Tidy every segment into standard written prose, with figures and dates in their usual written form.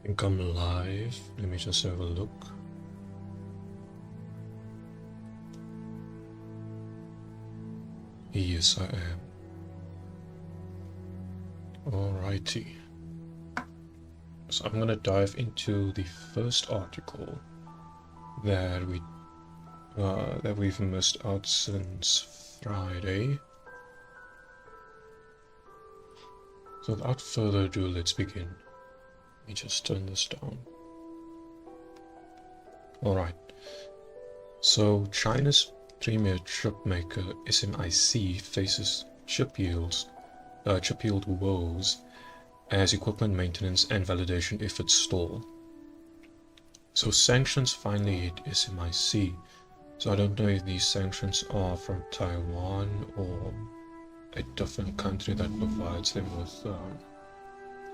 I think I'm live. Let me just have a look. Yes, I am. Alrighty. So I'm gonna dive into the first article that we've missed out since Friday. So without further ado, let's begin. Let me just turn this down. Alright. So China's premier chip maker SMIC faces chip yield woes as equipment maintenance and validation efforts stall. So sanctions finally hit SMIC. So I don't know if these sanctions are from Taiwan or a different country that provides them with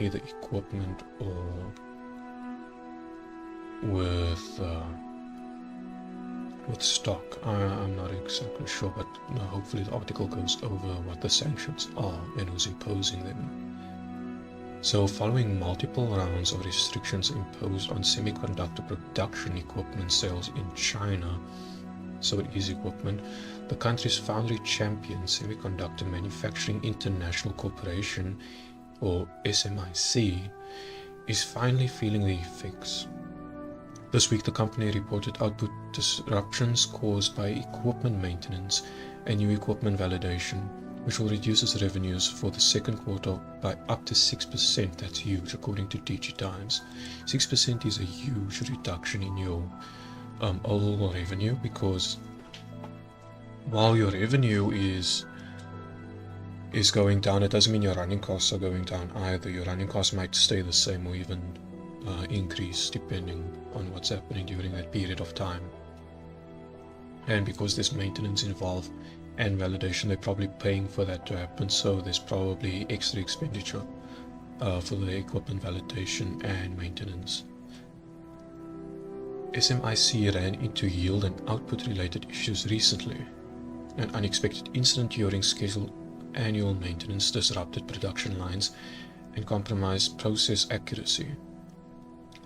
either equipment or with stock. I'm not exactly sure, but hopefully the article goes over what the sanctions are and who's imposing them. So following multiple rounds of restrictions imposed on semiconductor production equipment sales in China, so it is equipment, the country's foundry champion Semiconductor Manufacturing International Corporation, or SMIC, is finally feeling the effects. This week the company reported output disruptions caused by equipment maintenance and new equipment validation, which will reduce its revenues for the second quarter by up to 6%. That's huge, according to DigiTimes. 6% is a huge reduction in your overall revenue, because while your revenue is going down, it doesn't mean your running costs are going down either. Your running costs might stay the same or even increase depending on what's happening during that period of time. And because there's maintenance involved and validation, they're probably paying for that to happen, so there's probably extra expenditure for the equipment validation and maintenance. SMIC ran into yield and output related issues recently. An unexpected incident during scheduled annual maintenance disrupted production lines and compromised process accuracy.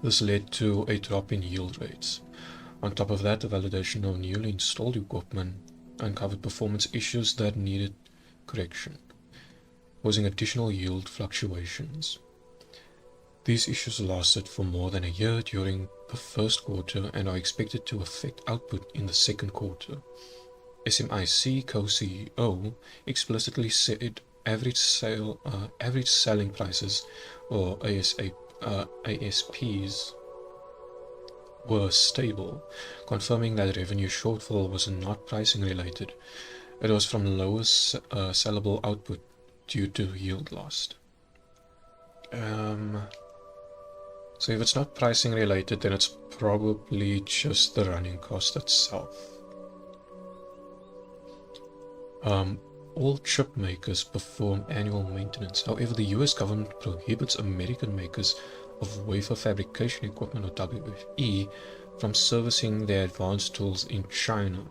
This led to a drop in yield rates. On top of that, the validation of newly installed equipment uncovered performance issues that needed correction, causing additional yield fluctuations. These issues lasted for more than a year during the first quarter and are expected to affect output in the second quarter. SMIC co-CEO explicitly said average selling prices, or ASPs, were stable, confirming that revenue shortfall was not pricing related. It was from lower sellable output due to yield loss. So if it's not pricing related, then it's probably just the running cost itself. All chip makers perform annual maintenance. However, the US government prohibits American makers of wafer fabrication equipment, or WFE, from servicing their advanced tools in China.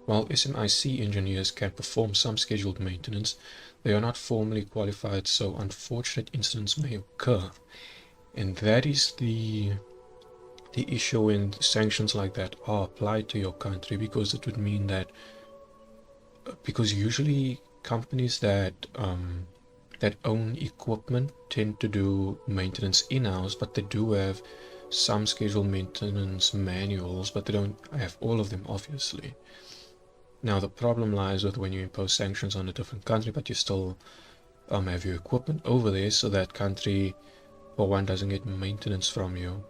While SMIC engineers can perform some scheduled maintenance, they are not formally qualified, so unfortunate incidents may occur. And that is the issue when sanctions like that are applied to your country, because it would mean that, because usually companies that own equipment tend to do maintenance in-house, but they do have some scheduled maintenance manuals, but they don't have all of them, obviously. Now the problem lies with when you impose sanctions on a different country, but you still have your equipment over there, so that country, for one, doesn't get maintenance from you,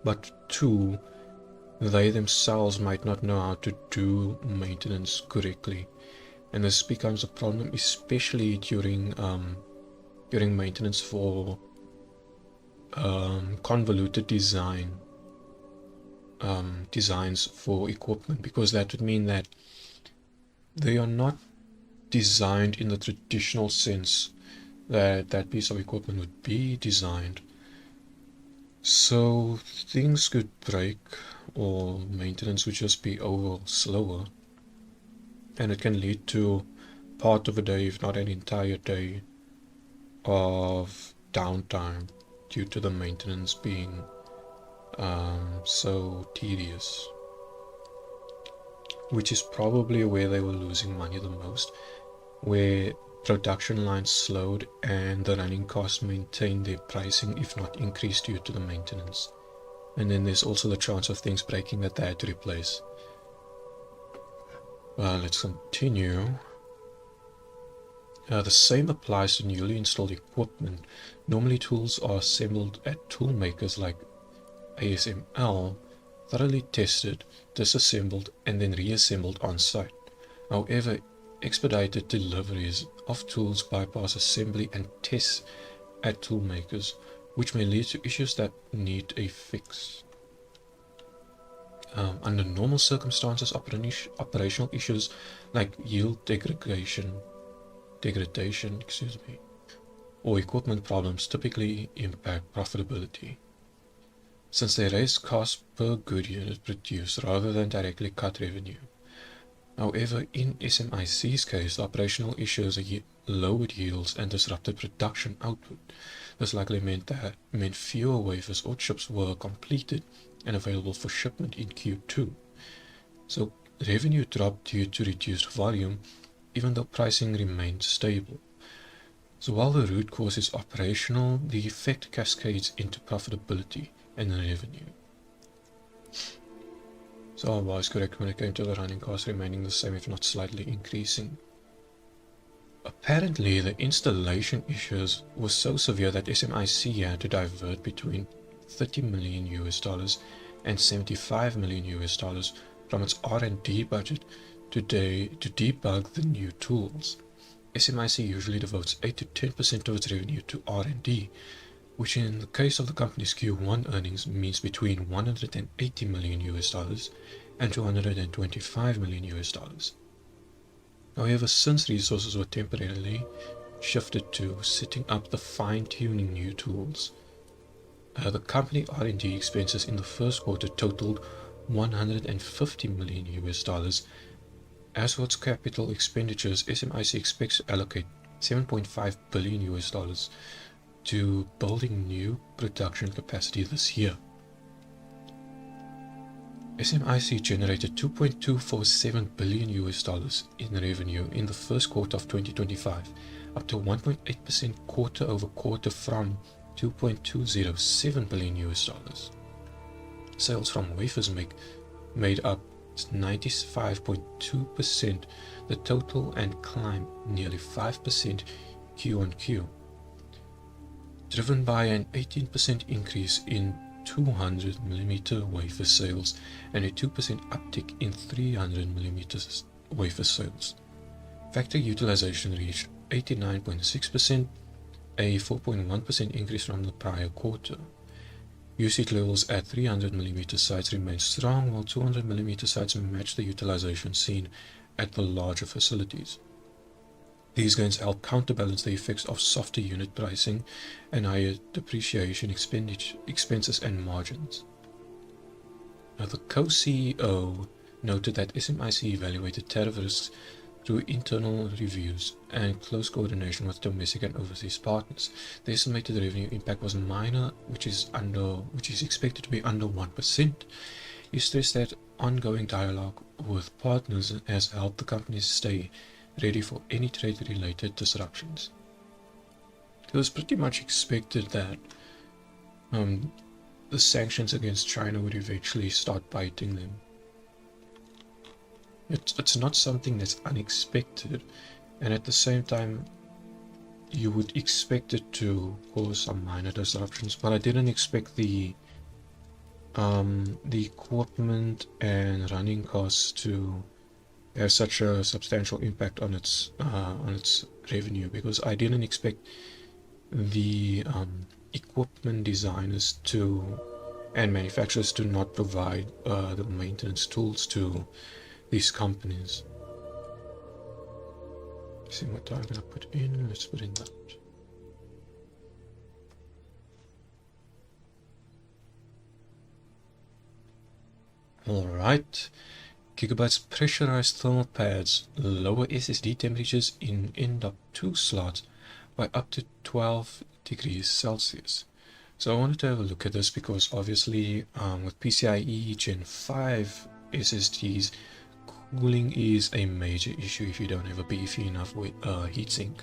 but two, they themselves might not know how to do maintenance correctly, and this becomes a problem, especially during maintenance for convoluted designs for equipment, because that would mean that they are not designed in the traditional sense that that piece of equipment would be designed. So things could break, or maintenance would just be overall slower, and it can lead to part of a day, if not an entire day, of downtime due to the maintenance being so tedious, which is probably where they were losing money the most, where production lines slowed and the running costs maintained their pricing if not increased due to the maintenance. And then there's also the chance of things breaking that they had to replace. Let's continue. The same applies to newly installed equipment. Normally tools are assembled at tool makers like ASML, thoroughly tested, disassembled and then reassembled on site. However, expedited deliveries of tools bypass assembly and tests at tool makers, which may lead to issues that need a fix. Under normal circumstances, operational issues like yield degradation, or equipment problems typically impact profitability, since they raise costs per good unit produced rather than directly cut revenue. However, in SMIC's case, the operational issues lowered yields and disrupted production output. This likely meant fewer wafers or chips were completed and available for shipment in Q2. So revenue dropped due to reduced volume, even though pricing remained stable. So while the root cause is operational, the effect cascades into profitability and revenue. So I was correct when it came to the running costs remaining the same, if not slightly increasing. Apparently, the installation issues were so severe that SMIC had to divert between $30 million and $75 million from its R&D budget to debug the new tools. SMIC usually devotes 8 to 10% of its revenue to R&D, which in the case of the company's Q1 earnings means between $180 million and $225 million. However, since resources were temporarily shifted to setting up the fine-tuning new tools, the company R&D expenses in the first quarter totaled $150 million. As for its capital expenditures, SMIC expects to allocate $7.5 billion to building new production capacity this year. SMIC generated $2.247 billion in revenue in the first quarter of 2025, up to 1.8% quarter over quarter from $2.207 billion. Sales from wafers made up 95.2% the total and climbed nearly 5% Q-on-Q, driven by an 18% increase in 200mm wafer sales and a 2% uptick in 300mm wafer sales. Factory utilization reached 89.6%, a 4.1% increase from the prior quarter. Usage levels at 300mm sites remain strong, while 200mm sites match the utilization seen at the larger facilities. These gains help counterbalance the effects of softer unit pricing and higher depreciation expenses and margins. Now, the co-CEO noted that SMIC evaluated tariff risks through internal reviews and close coordination with domestic and overseas partners. The estimated revenue impact was minor, which is expected to be under 1%. He stressed that ongoing dialogue with partners has helped the companies stay ready for any trade-related disruptions. It was pretty much expected that the sanctions against China would eventually start biting them. It's not something that's unexpected, and at the same time you would expect it to cause some minor disruptions, but I didn't expect the equipment and running costs to have such a substantial impact on its revenue, because I didn't expect the equipment designers and manufacturers to not provide the maintenance tools to these companies. Let's see what I'm gonna put in. Let's put in that. Alright. Gigabyte's pressurized thermal pads lower SSD temperatures in N.2 slots by up to 12 degrees Celsius. So I wanted to have a look at this because obviously with PCIe Gen 5 SSDs, cooling is a major issue if you don't have a beefy enough heatsink.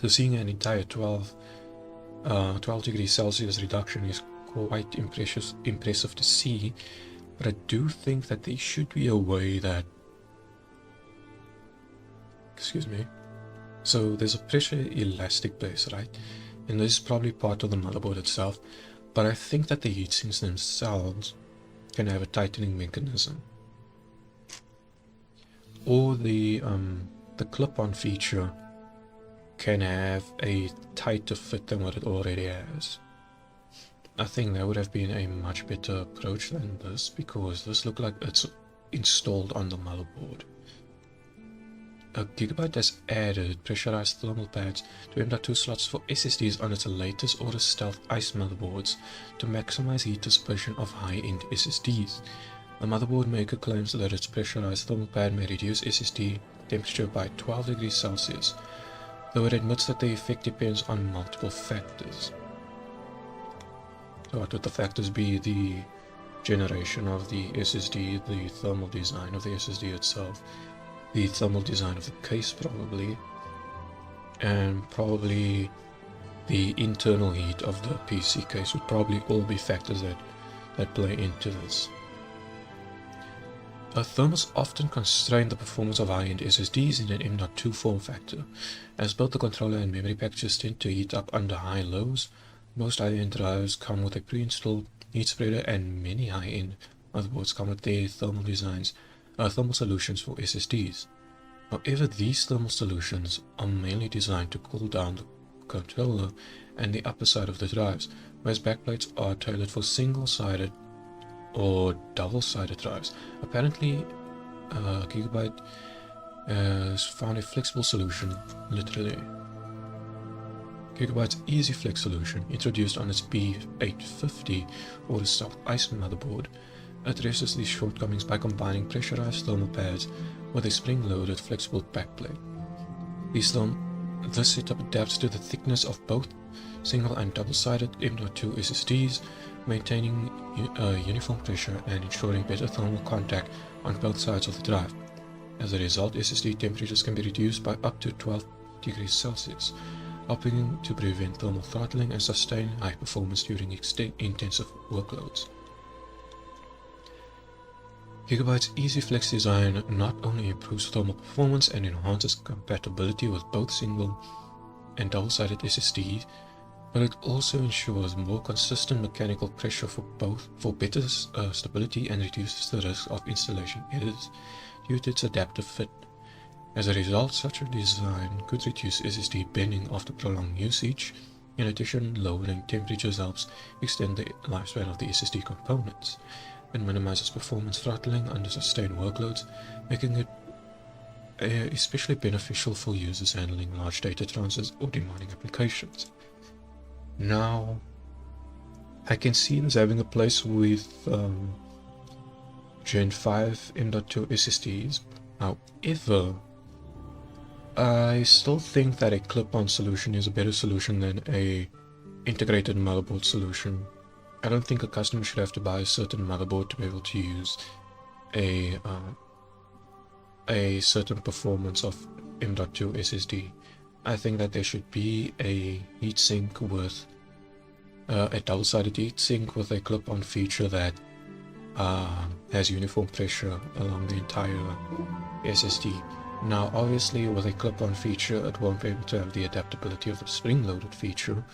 So seeing an entire 12 degrees Celsius reduction is quite impressive to see, but I do think that there should be a way that, excuse me, so there's a pressure elastic base, right? And this is probably part of the motherboard itself, but I think that the heatsinks themselves can have a tightening mechanism, or the clip-on feature can have a tighter fit than what it already has. I think that would have been a much better approach than this, because this looked like it's installed on the motherboard. Gigabyte has added pressurized thermal pads to M.2 slots for SSDs on its latest Order Stealth ICE motherboards to maximize heat dissipation of high-end SSDs. The motherboard maker claims that its pressurized thermal pad may reduce SSD temperature by 12 degrees Celsius, though it admits that the effect depends on multiple factors. So what would the factors be? The generation of the SSD, the thermal design of the SSD itself, the thermal design of the case probably, and probably the internal heat of the PC case would probably all be factors that play into this. Thermals often constrain the performance of high-end SSDs in an M.2 form factor, as both the controller and memory packages tend to heat up under high lows. Most high-end drives come with a pre-installed heat spreader, and many high-end motherboards come with their thermal solutions for SSDs. However, these thermal solutions are mainly designed to cool down the controller and the upper side of the drives, whereas backplates are tailored for single-sided or double-sided drives. Apparently, Gigabyte has found a flexible solution, literally. Gigabyte's EasyFlex solution, introduced on its B850 or Stealth ICE motherboard, addresses these shortcomings by combining pressurized thermal pads with a spring-loaded flexible backplate. This setup adapts to the thickness of both single and double-sided M.2 SSDs, maintaining uniform pressure and ensuring better thermal contact on both sides of the drive. As a result, SSD temperatures can be reduced by up to 12 degrees Celsius, helping to prevent thermal throttling and sustain high performance during intensive workloads. Gigabyte's EasyFlex design not only improves thermal performance and enhances compatibility with both single and double-sided SSDs, but it also ensures more consistent mechanical pressure for better stability and reduces the risk of installation errors due to its adaptive fit. As a result, such a design could reduce SSD bending after prolonged usage. In addition, lowering temperatures helps extend the lifespan of the SSD components and minimizes performance throttling under sustained workloads, making it especially beneficial for users handling large data transfers or demanding applications. Now, I can see this having a place with Gen 5 M.2 SSDs. However, I still think that a clip-on solution is a better solution than a integrated motherboard solution. I don't think a customer should have to buy a certain motherboard to be able to use a certain performance of M.2 SSD. I think that there should be a heatsink with a double-sided heatsink with a clip-on feature that has uniform pressure along the entire SSD. Now, obviously, with a clip-on feature, it won't be able to have the adaptability of the spring-loaded feature.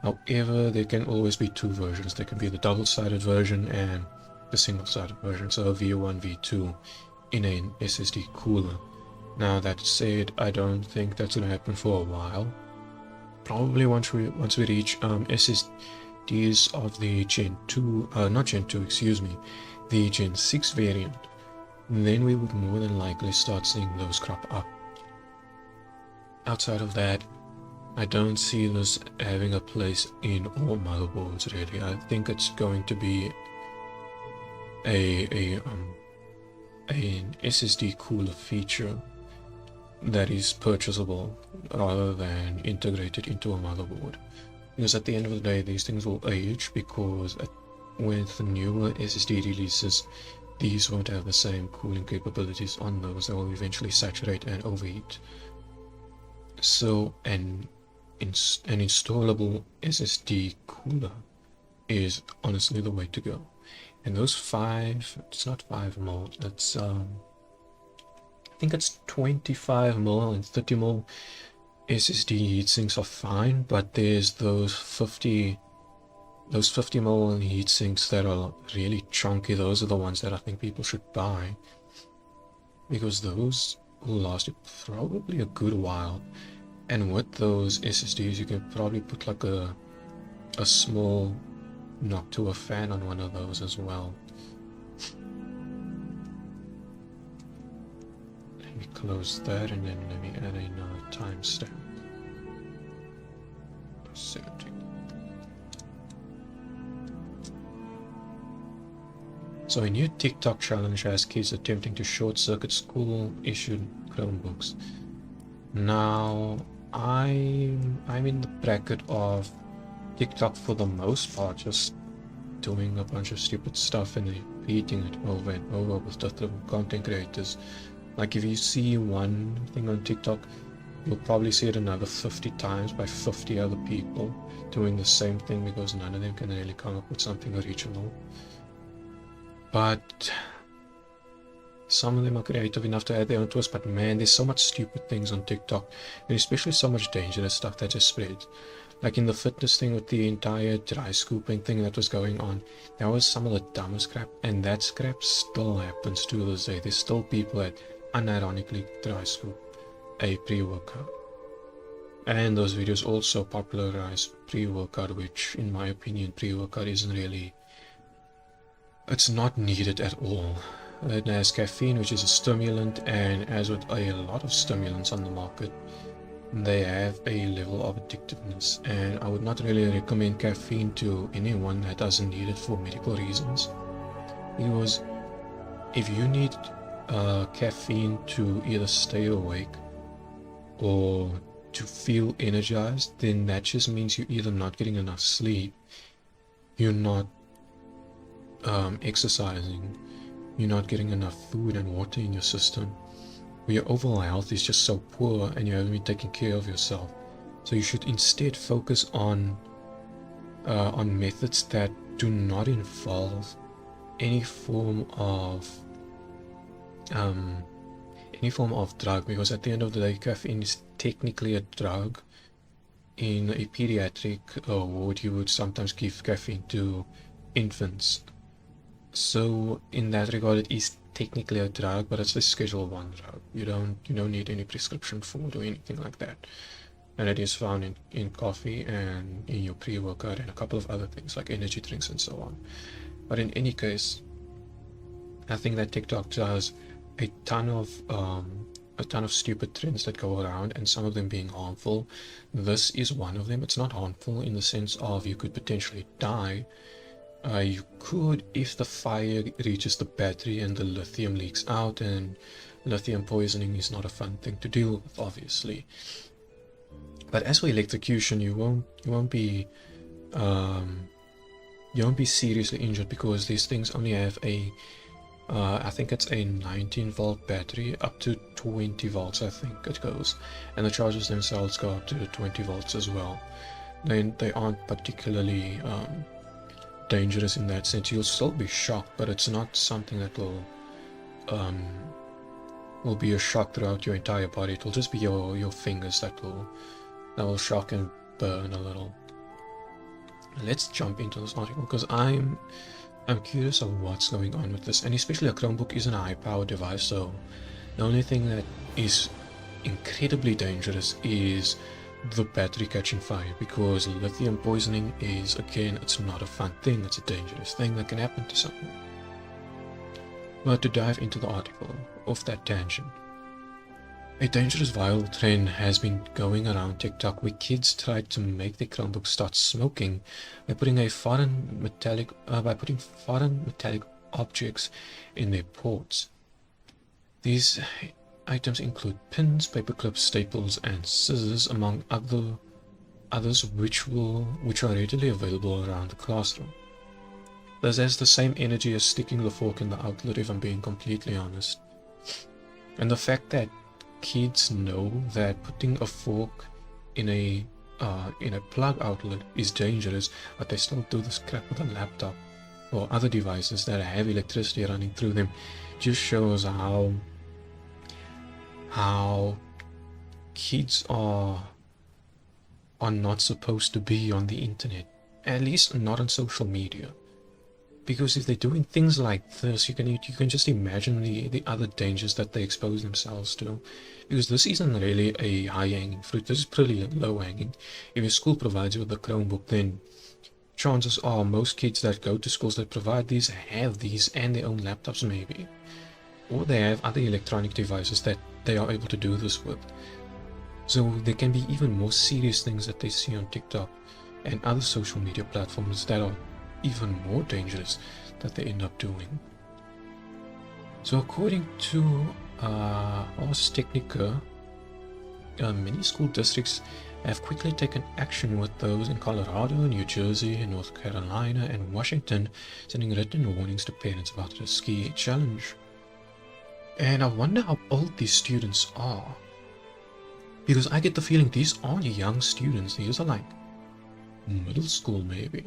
However, there can always be two versions. There can be the double-sided version and the single-sided version, so a V1, V2 in an SSD cooler. Now, that said, I don't think that's going to happen for a while. Probably once we reach SSDs of the the Gen 6 variant, then we would more than likely start seeing those crop up. Outside of that, I don't see this having a place in all motherboards really. I think it's going to be an SSD cooler feature that is purchasable rather than integrated into a motherboard. because at the end of the day these things will age, because with newer SSD releases these won't have the same cooling capabilities on those. They will eventually saturate and overheat. So an installable SSD cooler is honestly the way to go. And those it's not 5 mil, it's I think it's 25 mil and 30 mil SSD heatsinks are fine, but there's those 50 mil heatsinks that are really chunky. Those are the ones that I think people should buy, because those will last you probably a good while. And with those SSDs you can probably put like a small Noctua fan on one of those as well. Let me close that, and then let me add another timestamp. 70. So a new TikTok challenge has kids attempting to short-circuit school-issued Chromebooks. Now, I'm in the bracket of TikTok for the most part, just doing a bunch of stupid stuff and repeating it over and over with other content creators. Like if you see one thing on TikTok, you'll probably see it another 50 times by 50 other people doing the same thing, because none of them can really come up with something original. But some of them are creative enough to add their own twist. But man, there's so much stupid things on TikTok, and especially so much dangerous stuff that just spreads. Like in the fitness thing with the entire dry scooping thing that was going on, that was some of the dumbest crap, and that crap still happens to this day. There's still people that unironically dry scoop a pre-workout, and those videos also popularize pre-workout, which in my opinion pre-workout isn't really, it's not needed at all. It has caffeine, which is a stimulant, and as with a lot of stimulants on the market, they have a level of addictiveness, and I would not really recommend caffeine to anyone that doesn't need it for medical reasons. Because if you need caffeine to either stay awake or to feel energized, then that just means you're either not getting enough sleep, you're not exercising, you're not getting enough food and water in your system, or your overall health is just so poor and you haven't been taking care of yourself. So you should instead focus on methods that do not involve any form of drug, because at the end of the day caffeine is technically a drug. In a pediatric ward you would sometimes give caffeine to infants. So in that regard it is technically a drug, but it's a Schedule 1 drug. You don't need any prescription for it or anything like that. And it is found in coffee and in your pre-workout and a couple of other things like energy drinks and so on. But in any case, I think that TikTok does a ton of stupid trends that go around, and some of them being harmful. This is one of them. It's not harmful in the sense of you could potentially die. You could, if the fire reaches the battery and the lithium leaks out, and lithium poisoning is not a fun thing to deal with, obviously. But as for electrocution, you won't be seriously injured, because these things only have a I think it's a 19 volt battery, up to 20 volts I think it goes, and the chargers themselves go up to 20 volts as well. They aren't particularly dangerous in that sense. You'll still be shocked, but it's not something that will be a shock throughout your entire body. It will just be your fingers that will shock and burn a little. Let's jump into this article, because I'm curious of what's going on with this, and especially a Chromebook isn't a high-powered device, so the only thing that is incredibly dangerous is the battery catching fire, because lithium poisoning is, again, it's not a fun thing, it's a dangerous thing that can happen to someone. But to dive into the article, off that tangent, a dangerous viral trend has been going around TikTok where kids tried to make their Chromebook start smoking by putting foreign metallic objects in their ports. These items include pins, paper clips, staples, and scissors, among other others which are readily available around the classroom. This has the same energy as sticking the fork in the outlet, if I'm being completely honest. And the fact that kids know that putting a fork in a plug outlet is dangerous, but they still do this crap with a laptop or other devices that have electricity running through them, just shows how kids are not supposed to be on the internet, at least not on social media. Because if they're doing things like this, you can just imagine the other dangers that they expose themselves to. Because this isn't really a high-hanging fruit, this is pretty low-hanging. If your school provides you with a Chromebook, then chances are most kids that go to schools that provide these have these and their own laptops maybe. Or they have other electronic devices that they are able to do this with. So there can be even more serious things that they see on TikTok and other social media platforms that are even more dangerous that they end up doing. So according to Ars Technica, many school districts have quickly taken action, with those in Colorado, New Jersey, North Carolina and Washington sending written warnings to parents about the risky challenge. And I wonder how old these students are, because I get the feeling these aren't young students, these are like middle school maybe.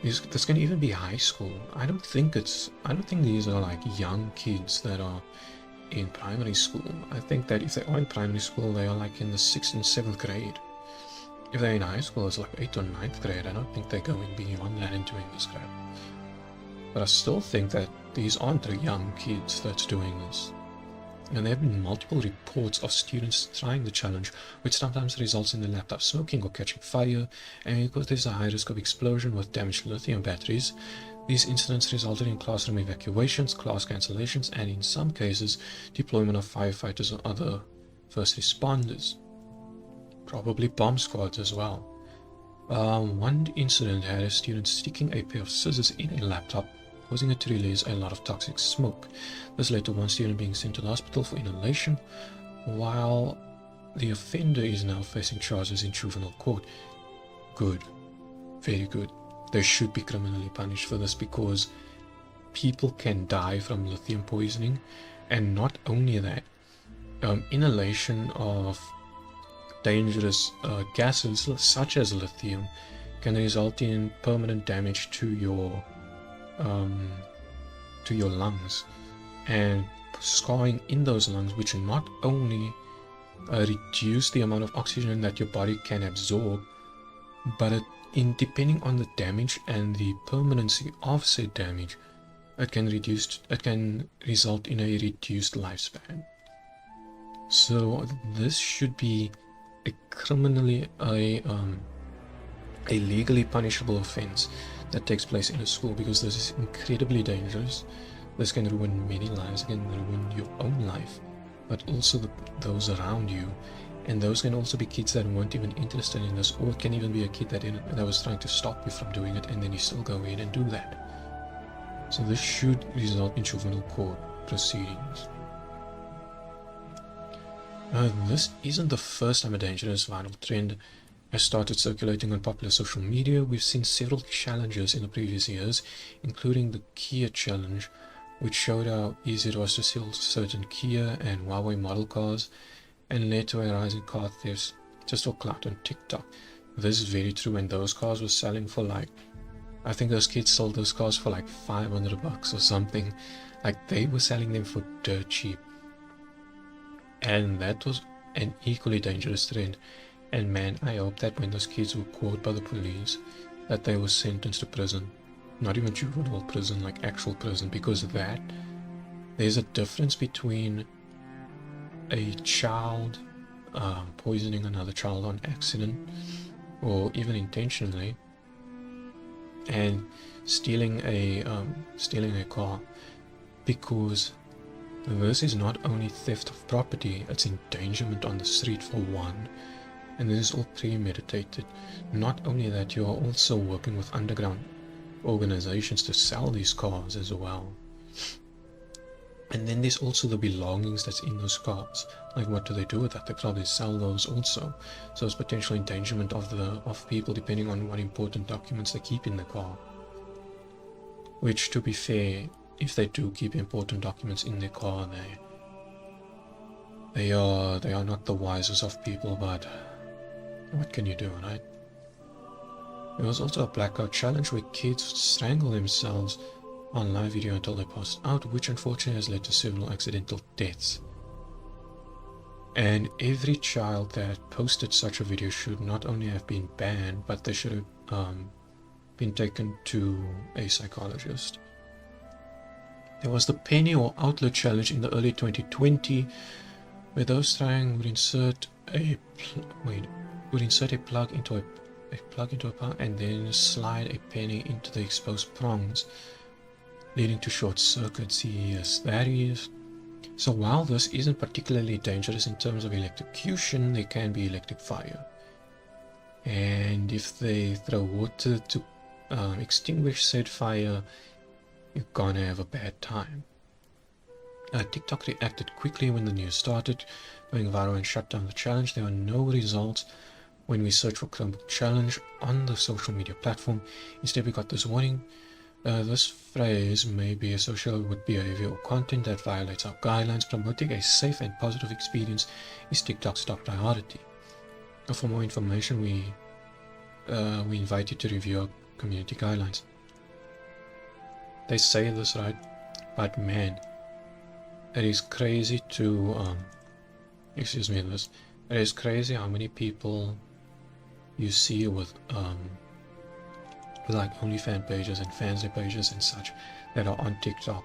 This can even be high school. I don't think these are like young kids that are in primary school. I think that if they are in primary school, they are like in the 6th and 7th grade. If they're in high school, it's like 8th or 9th grade. I don't think they're going beyond that and doing this crap. But I still think that these aren't the young kids that's doing this. And there have been multiple reports of students trying the challenge, which sometimes results in the laptop smoking or catching fire, and because there's a high risk of explosion with damaged lithium batteries, these incidents resulted in classroom evacuations, class cancellations, and in some cases, deployment of firefighters or other first responders. Probably bomb squads as well. One incident had a student sticking a pair of scissors in a laptop, causing it to release a lot of toxic smoke. This led to one student being sent to the hospital for inhalation, while the offender is now facing charges in juvenile court. Good. Very good. They should be criminally punished for this, because people can die from lithium poisoning, and not only that, inhalation of dangerous gases such as lithium can result in permanent damage to your lungs, and scarring in those lungs, which not only reduce the amount of oxygen that your body can absorb, but depending on the damage and the permanency of said damage, it can result in a reduced lifespan. So this should be a legally punishable offense that takes place in a school, because this is incredibly dangerous. This can ruin many lives, it can ruin your own life, but also those around you. And those can also be kids that weren't even interested in this, or it can even be a kid that was trying to stop you from doing it, and then you still go in and do that. So this should result in juvenile court proceedings. This isn't the first time a dangerous viral trend has started circulating on popular social media. We've seen several challenges in the previous years, including the Kia challenge, which showed how easy it was to steal certain Kia and Huawei model cars, and led to a rise in car thefts just for clout on TikTok. This is very true, and those cars were selling for like, I think those kids sold those cars for like $500 or something. Like, they were selling them for dirt cheap. And that was an equally dangerous trend. And man, I hope that when those kids were caught by the police, that they were sentenced to prison. Not even juvenile prison, like actual prison, because of that, there's a difference between a child poisoning another child on accident, or even intentionally, and stealing a car, because this is not only theft of property, it's endangerment on the street for one, and this is all premeditated. Not only that, you are also working with underground organizations to sell these cars as well. And then there's also the belongings that's in those cards. Like, what do they do with that? They probably sell those also. So it's potential endangerment of people depending on what important documents they keep in the car. Which, to be fair, if they do keep important documents in their car, they are not the wisest of people, but what can you do, right? There was also a blackout challenge where kids strangle themselves on live video until they passed out, which unfortunately has led to several accidental deaths. And every child that posted such a video should not only have been banned, but they should have been taken to a psychologist. There was the penny or outlet challenge in the early 2020, where those trying would insert a plug into a plug and then slide a penny into the exposed prongs, leading to short circuits. Yes, that is. So while this isn't particularly dangerous in terms of electrocution, there can be electric fire. And if they throw water to extinguish said fire, you're gonna have a bad time. TikTok reacted quickly when the news started, going viral and shut down the challenge. There were no results when we searched for Chromebook challenge on the social media platform. Instead, we got this warning. This phrase may be associated with behavior or content that violates our guidelines. Promoting a safe and positive experience is TikTok's top priority. For more information, we invite you to review our community guidelines. They say this, right? But man, it is crazy to it is crazy how many people you see with like OnlyFans pages and fancy pages and such that are on TikTok,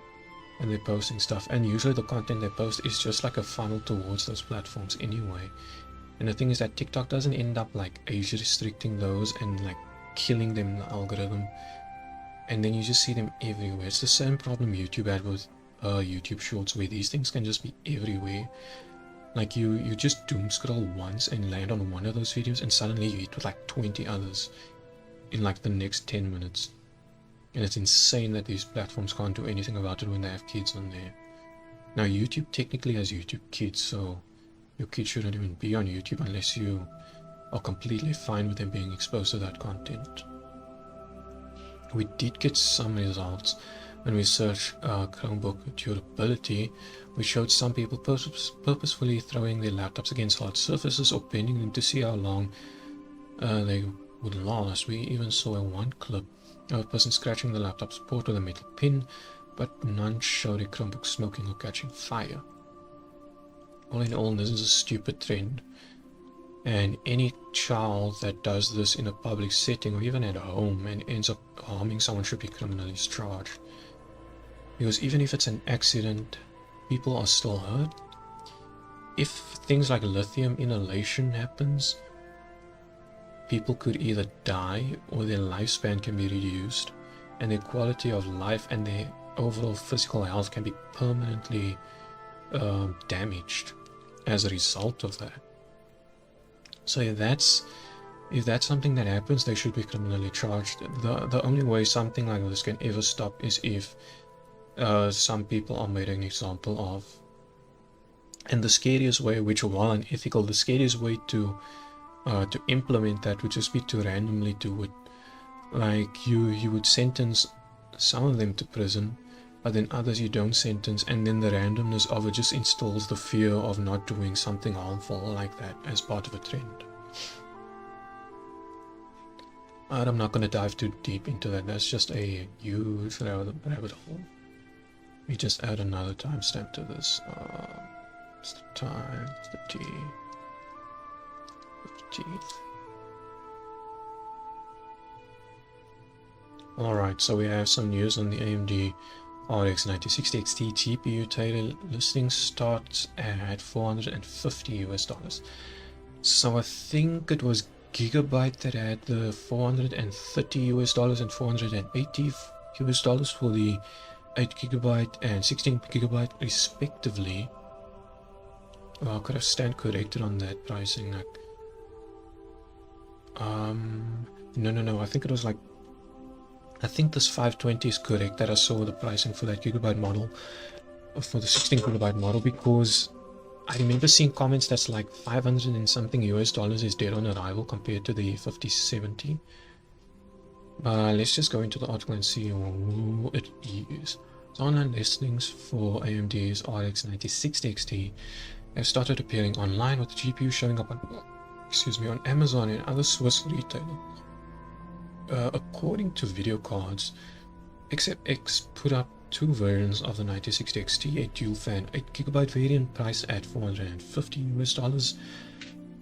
and they're posting stuff, and usually the content they post is just like a funnel towards those platforms anyway. And the thing is that TikTok doesn't end up like age restricting those and like killing them in the algorithm, and then you just see them everywhere. It's the same problem YouTube had with YouTube Shorts, where these things can just be everywhere. Like you just doom scroll once and land on one of those videos, and suddenly you hit with like 20 others in like the next 10 minutes. And it's insane that these platforms can't do anything about it when they have kids on there. Now YouTube technically has YouTube Kids, so your kids shouldn't even be on YouTube unless you are completely fine with them being exposed to that content. We did get some results when we searched Chromebook durability, which showed some people purposefully throwing their laptops against hard surfaces or bending them to see how long they would last. We even saw one clip of a person scratching the laptop's port with a metal pin, but none showed a Chromebook smoking or catching fire. All in all, this is a stupid trend, and any child that does this in a public setting or even at home and ends up harming someone should be criminally charged. Because even if it's an accident, people are still hurt. If things like lithium inhalation happens, people could either die or their lifespan can be reduced, and their quality of life and their overall physical health can be permanently damaged as a result of that. So if that's something that happens, they should be criminally charged. The only way something like this can ever stop is if some people are made an example of. And the scariest way, which while unethical, the scariest way to implement that would just be to randomly do it. Like you would sentence some of them to prison, but then others you don't sentence, and then the randomness of it just installs the fear of not doing something harmful like that as part of a trend. I'm not going to dive too deep into that. That's just a huge rabbit hole. We just add another timestamp to this. It's the time, it's the T. 15th. Alright, so we have some news on the AMD RX 9060 XT GPU. Taylor listing starts at $450 US. So I think it was Gigabyte that had the $430 US and $480 US for the 8GB and 16GB respectively. Well, I could have stand corrected on that pricing. Like, no, I think it was like, I think this 520 is correct that I saw the pricing for that Gigabyte model. for the 16GB model, because I remember seeing comments that's like 500 and something US dollars is dead on arrival compared to the 5070. Let's just go into the article and see who it is. So online listings for AMD's RX 9060 XT have started appearing online, with the GPU showing up on Amazon and other Swiss retailers. According to video cards, XFX put up two versions of the 9060 XT, a dual fan 8GB variant priced at $450 US,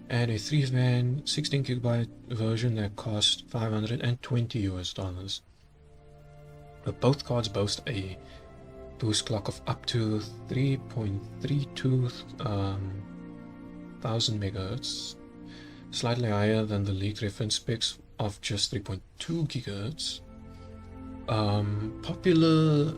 and a 3-fan 16GB version that cost $520 US. Both cards boast a boost clock of up to 3.32 thousand MHz, slightly higher than the leaked reference specs of just 3.2 GHz. Popular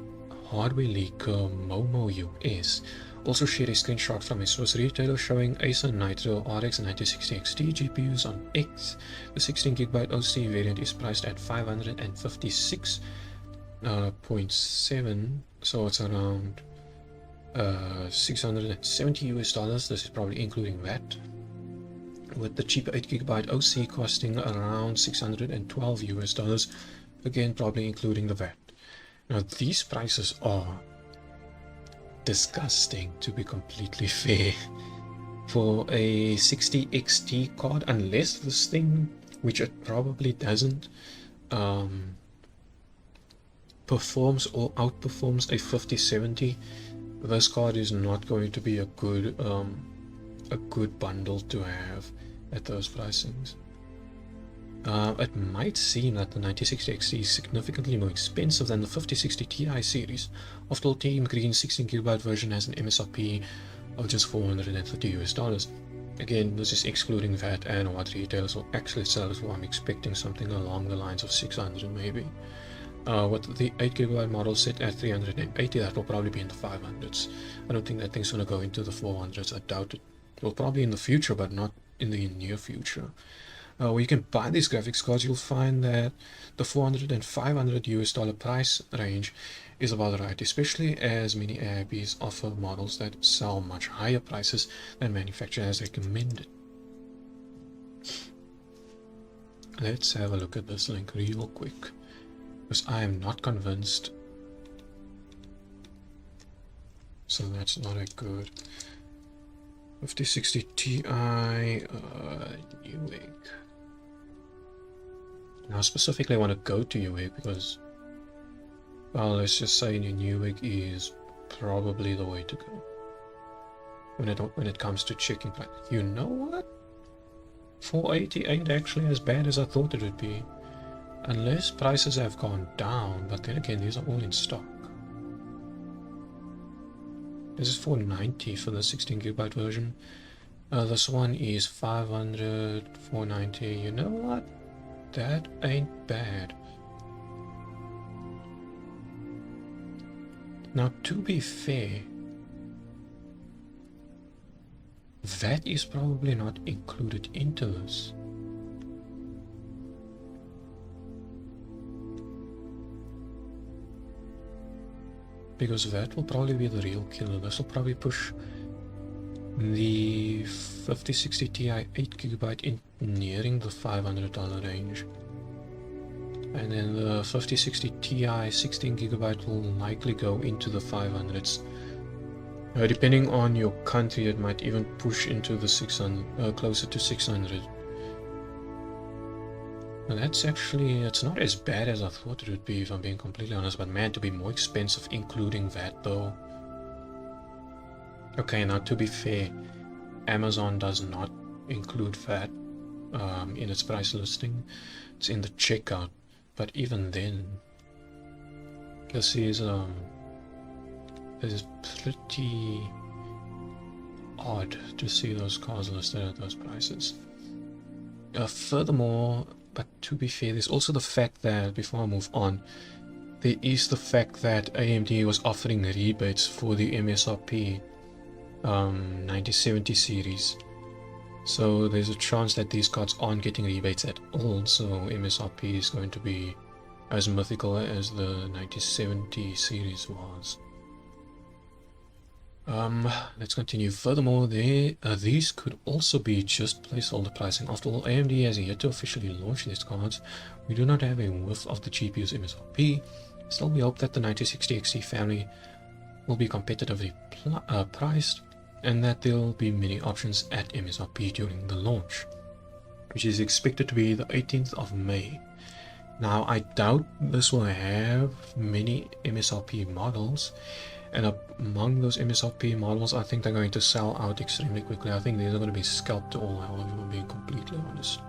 hardware leaker Momo US also shared a screenshot from a Swiss retailer showing Acer Nitro RX 9060 XT GPUs on X. The 16GB OC variant is priced at 556.7, so it's around $670 US. This is probably including VAT, with the cheaper 8GB OC costing around $612 US, again probably including the VAT. Now these prices are disgusting, to be completely fair, for a 60 XT card, unless this thing, which it probably doesn't, performs or outperforms a 5070. This card is not going to be a good bundle to have at those pricings. It might seem that the 9060 XT is significantly more expensive than the 5060 Ti series. After all, Team Green's 16GB version has an MSRP of just $430 US. Again, this is excluding VAT and what retailers will actually sell, so I'm expecting something along the lines of 600 maybe. With the 8GB model set at 380, that will probably be in the 500s. I don't think that thing's going to go into the 400s. I doubt it. Well, probably in the future, but not in the near future. Where you can buy these graphics cards, you'll find that the $400 and $500 US price range is about right, especially as many AIBs offer models that sell much higher prices than manufacturer has recommended. Let's have a look at this link real quick, because I am not convinced. So that's not a good 5060 Ti Newegg. Now specifically I want to go to Newegg because, well, let's just say Newegg is probably the way to go when it comes to checking price. You know what? 480 ain't actually as bad as I thought it would be, unless prices have gone down, but then again these are all in stock. This is 490 for the 16GB version. This one is 500, 490. You know what? That ain't bad. Now, to be fair, VAT is probably not included into this. Because VAT will probably be the real killer. This will probably push the 5060 Ti 8GB in nearing the $500 range. And then the 5060 Ti 16GB will likely go into the 500s. Depending on your country, it might even push into the 600, closer to 600. And that's actually, it's not as bad as I thought it would be, if I'm being completely honest, but man, to be more expensive including VAT though. Okay, now to be fair, Amazon does not include VAT in its price listing. It's in the checkout, but even then, this is pretty odd to see those cars listed at those prices. Furthermore, but to be fair, there's also the fact that, before I move on, there is the fact that AMD was offering rebates for the MSRP 9070 series. So there's a chance that these cards aren't getting rebates at all, so MSRP is going to be as mythical as the 9070 series was. Let's continue. Furthermore, these could also be just placeholder pricing. After all, AMD has yet to officially launch these cards. We do not have a whiff of the GPU's MSRP. Still, we hope that the 9060 XT family will be competitively priced, and that there will be many options at MSRP during the launch, which is expected to be the 18th of May. Now, I doubt this will have many MSRP models, and among those MSRP models, I think they're going to sell out extremely quickly. I think these are going to be scalped to all hell, if I'm being completely honest.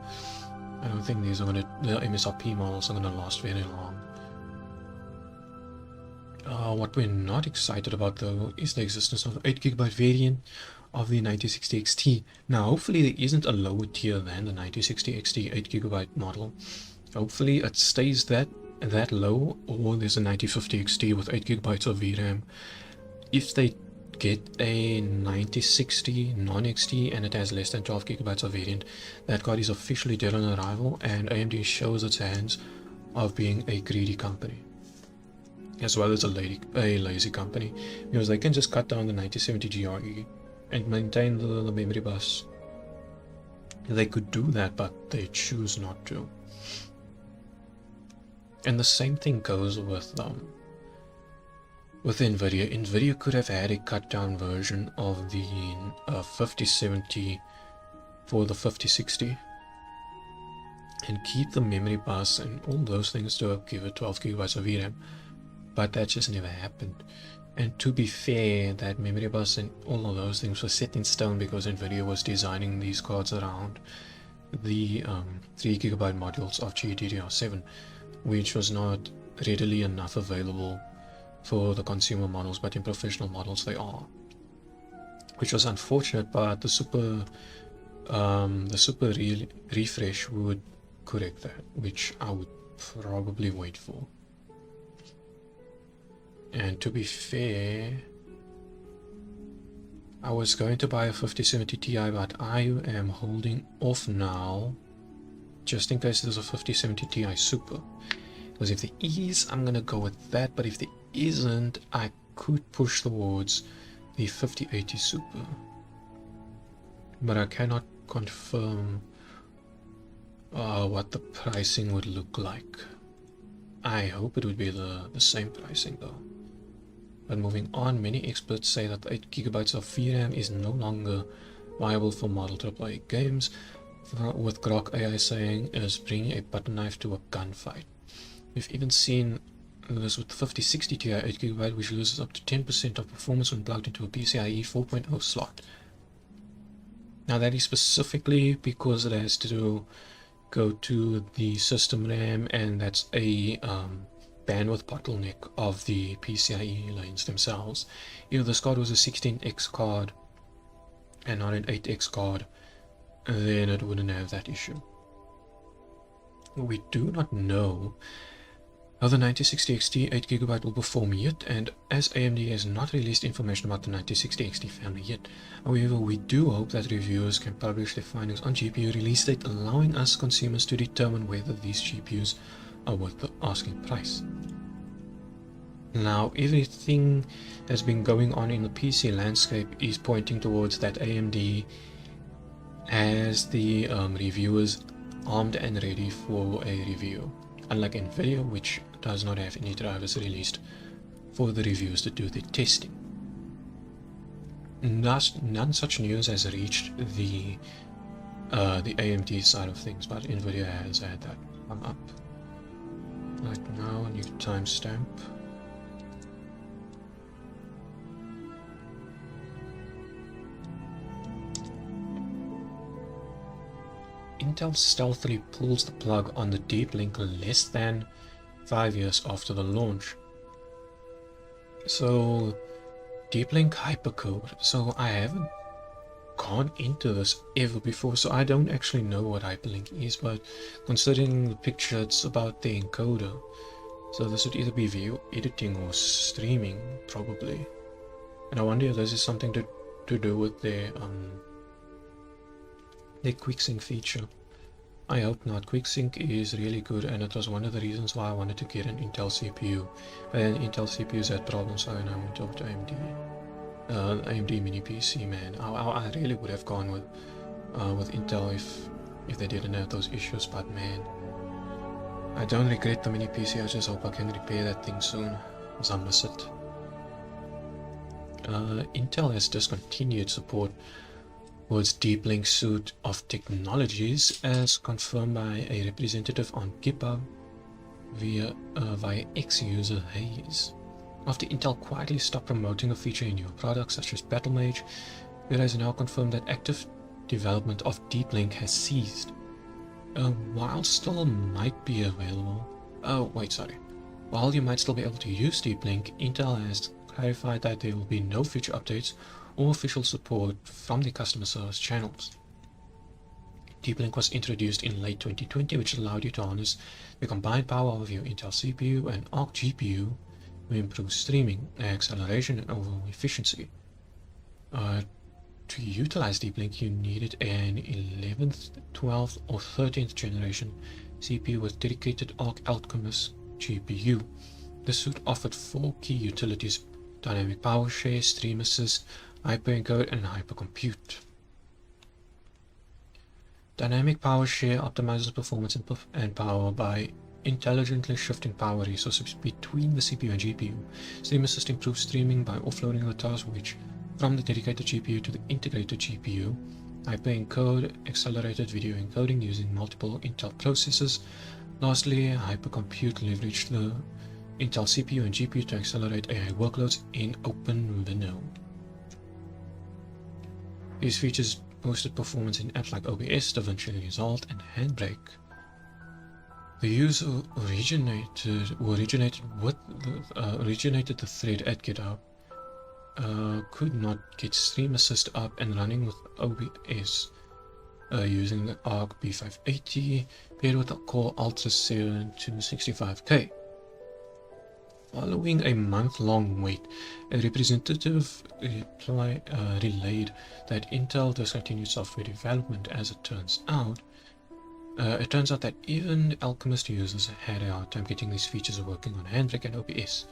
I don't think the MSRP models are going to last very long. What we're not excited about though is the existence of the 8GB variant of the 9060 XT. Now, hopefully there isn't a lower tier than the 9060 XT 8GB model. Hopefully it stays that low, or there's a 9050 XT with 8GB of VRAM. If they get a 9060 non-XT and it has less than 12GB of variant, that card is officially dead on arrival, and AMD shows its hands of being a greedy company, as well as a lazy company, because they can just cut down the 9070 GRE and maintain the memory bus. They could do that, but they choose not to. And the same thing goes with NVIDIA. NVIDIA could have had a cut down version of the 5070 for the 5060 and keep the memory bus and all those things to give it 12GB of VRAM. But that just never happened. And to be fair, that memory bus and all of those things were set in stone because NVIDIA was designing these cards around the 3GB modules of GDDR7, which was not readily enough available for the consumer models, but in professional models they are. Which was unfortunate, but the super refresh would correct that, which I would probably wait for. And to be fair, I was going to buy a 5070 Ti, but I am holding off now, just in case there's a 5070 Ti Super. Because if there is, I'm gonna go with that, but if there isn't, I could push towards the 5080 Super. But I cannot confirm what the pricing would look like. I hope it would be the same pricing though. But moving on, many experts say that 8GB of VRAM is no longer viable for model AAA games, with Grok AI saying it is bringing a butter knife to a gunfight. We've even seen this with the 5060 Ti 8GB, which loses up to 10% of performance when plugged into a PCIe 4.0 slot. Now that is specifically because it has to go to the system RAM, and that's a bandwidth bottleneck of the PCIe lanes themselves. If this card was a 16x card and not an 8x card, then it wouldn't have that issue. We do not know how the 9060 XT 8GB will perform yet, and as AMD has not released information about the 9060 XT family yet. However, we do hope that reviewers can publish their findings on GPU release date, allowing us consumers to determine whether these GPUs are worth the asking price. Now, everything that's been going on in the PC landscape is pointing towards that AMD has the reviewers armed and ready for a review, unlike NVIDIA, which does not have any drivers released for the reviewers to do the testing. None such news has reached the AMD side of things, but NVIDIA has had that come up. Right now, a new timestamp. Intel stealthily pulls the plug on the Deep Link less than 5 years after the launch. So, Deep Link hypercode. So I haven't gone into this ever before, so I don't actually know what hyperlink is, but considering the picture, it's about the encoder. So this would either be video editing or streaming, probably. And I wonder if this is something to do with their QuickSync feature. I hope not. QuickSync is really good, and it was one of the reasons why I wanted to get an Intel CPU. And Intel CPUs had problems, so I went over to AMD. AMD mini PC, man. I really would have gone with Intel if they didn't have those issues, but man, I don't regret the mini PC. I just hope I can repair that thing soon, as I miss it. Intel has discontinued support for its Deep Link suite of technologies, as confirmed by a representative on GitHub via ex-user Hayes. After Intel quietly stopped promoting the feature in newer products such as Battlemage, it has now confirmed that active development of Deep Link has ceased. While still might be available, while you might still be able to use Deep Link, Intel has clarified that there will be no future updates or official support from the customer service channels. Deep Link was introduced in late 2020, which allowed you to harness the combined power of your Intel CPU and ARC GPU to improve streaming, acceleration, and overall efficiency. To utilize Deep Link, you needed an 11th, 12th, or 13th generation CPU with dedicated ARC Alchemist GPU. The suite offered 4 key utilities: dynamic power share, stream assist, hyperencode, and hypercompute. Dynamic power share optimizes performance and power by intelligently shifting power resources between the CPU and GPU. Stream assist improves streaming by offloading the task switch from the dedicated GPU to the integrated GPU. Hyperencode accelerated video encoding using multiple Intel processors. Lastly, hypercompute leveraged the Intel CPU and GPU to accelerate AI workloads in OpenVINO. These features boosted performance in apps like OBS, DaVinci Resolve, and Handbrake. The user originated the thread at GitHub could not get Stream Assist up and running with OBS using the ARC B580 paired with a Core Ultra 7 265K. Following a month-long wait, a representative relayed that Intel discontinued software development. As it turns out that even Alchemist users had a hard time getting these features working on Handbrake and OBS.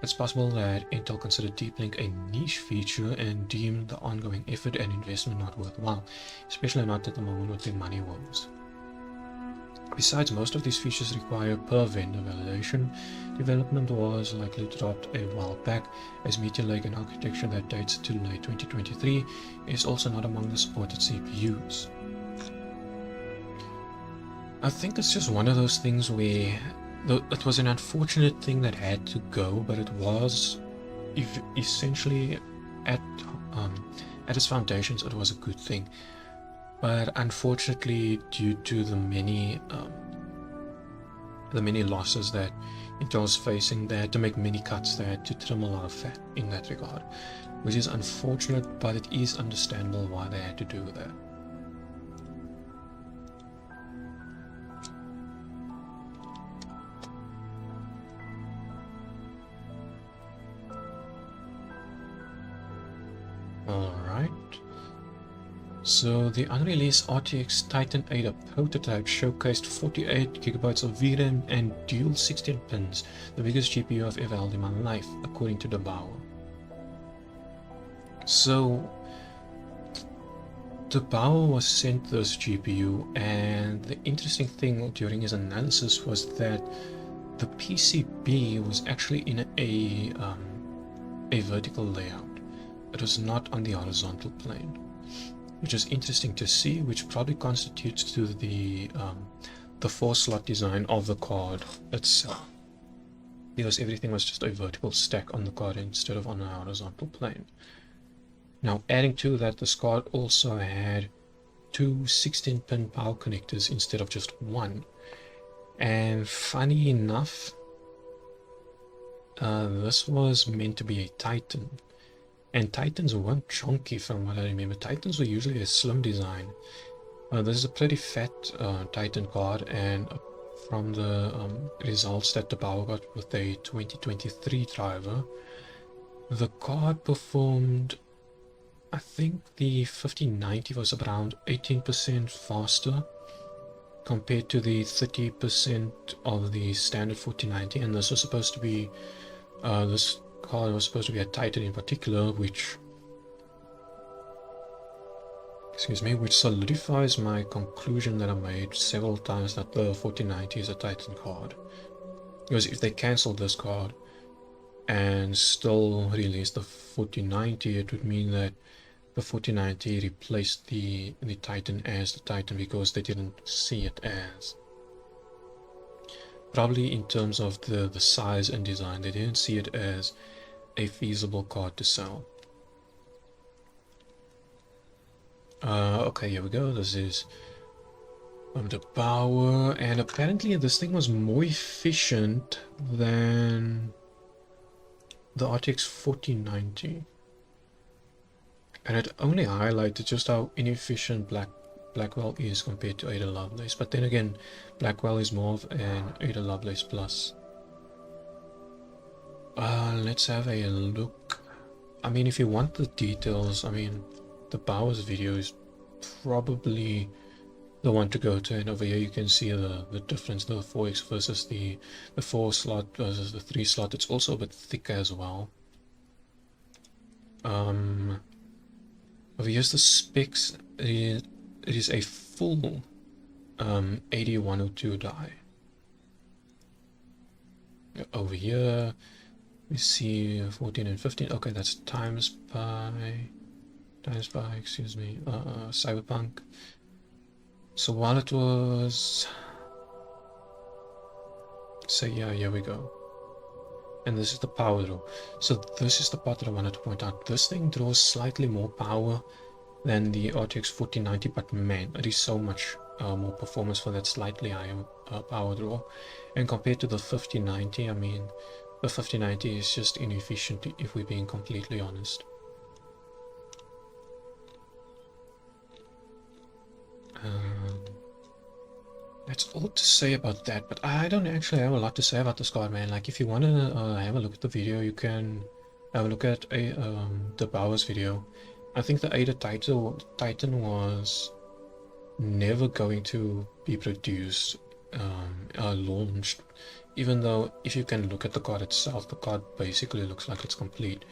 It's possible that Intel considered Deep Link a niche feature and deemed the ongoing effort and investment not worthwhile, especially not at the moment with their money woes. Besides, most of these features require per-vendor validation. Development was likely dropped a while back, as Meteor Lake, an architecture that dates to late 2023, is also not among the supported CPUs. I think it's just one of those things where it was an unfortunate thing that had to go, but it was essentially at its foundations it was a good thing. But unfortunately, due to the many losses that Intel was facing, they had to make many cuts. They had to trim a lot of fat in that regard, which is unfortunate, but it is understandable why they had to do that. Alright. So the Unreleased RTX Titan Ada prototype showcased 48 GB of VRAM and dual 16 pins, the biggest GPU I've ever held in my life, according to DeBauer. So DeBauer was sent this GPU, and the interesting thing during his analysis was that the PCB was actually in a vertical layout. It was not on the horizontal plane, which is interesting to see, which probably constitutes to the 4-slot design of the card itself, because everything was just a vertical stack on the card instead of on a horizontal plane. Now, adding to that, this card also had 2 16-pin power connectors instead of just one. And funny enough, this was meant to be a Titan. And Titans weren't chunky from what I remember. Titans were usually a slim design. This is a pretty fat Titan card, and from the results that DeBauer got with a 2023 driver, the card performed, I think the 5090 was around 18% faster compared to the 30% of the standard 4090, and this was supposed to be this card was supposed to be a Titan in particular, which excuse me, which solidifies my conclusion that I made several times that the 4090 is a Titan card. Because if they cancel this card and still release the 4090, it would mean that the 4090 replaced the Titan as the Titan because they didn't see it as. Probably in terms of the size and design, they didn't see it as a feasible card to sell. Okay, here we go. This is the power, and apparently this thing was more efficient than the RTX 4090. And it only highlighted just how inefficient Blackwell is compared to Ada Lovelace. But then again, Blackwell is more of an Ada Lovelace plus. Let's have a look. I mean, if you want the details, I mean, the Bowers video is probably the one to go to, and over here you can see the difference, the 4x versus the 4 slot versus the 3 slot. It's also a bit thicker as well. Over here's the specs. It is a full 8102 die. Over here we see 14 and 15. Okay, that's times by excuse me, Cyberpunk. So while it was, so yeah, here we go. And this is the power draw. So this is the part that I wanted to point out. This thing draws slightly more power than the RTX 4090, but man, it is so much more performance for that slightly higher power draw. And compared to the 5090, I mean, the 5090 is just inefficient if we're being completely honest. That's all to say about that, but I don't actually have a lot to say about this card, man. Like, if you want to have a look at the video, you can have a look at the Bowers video. I think the Ada Titan was never going to be produced, launched, even though if you can look at the card itself, the card basically looks like it's complete.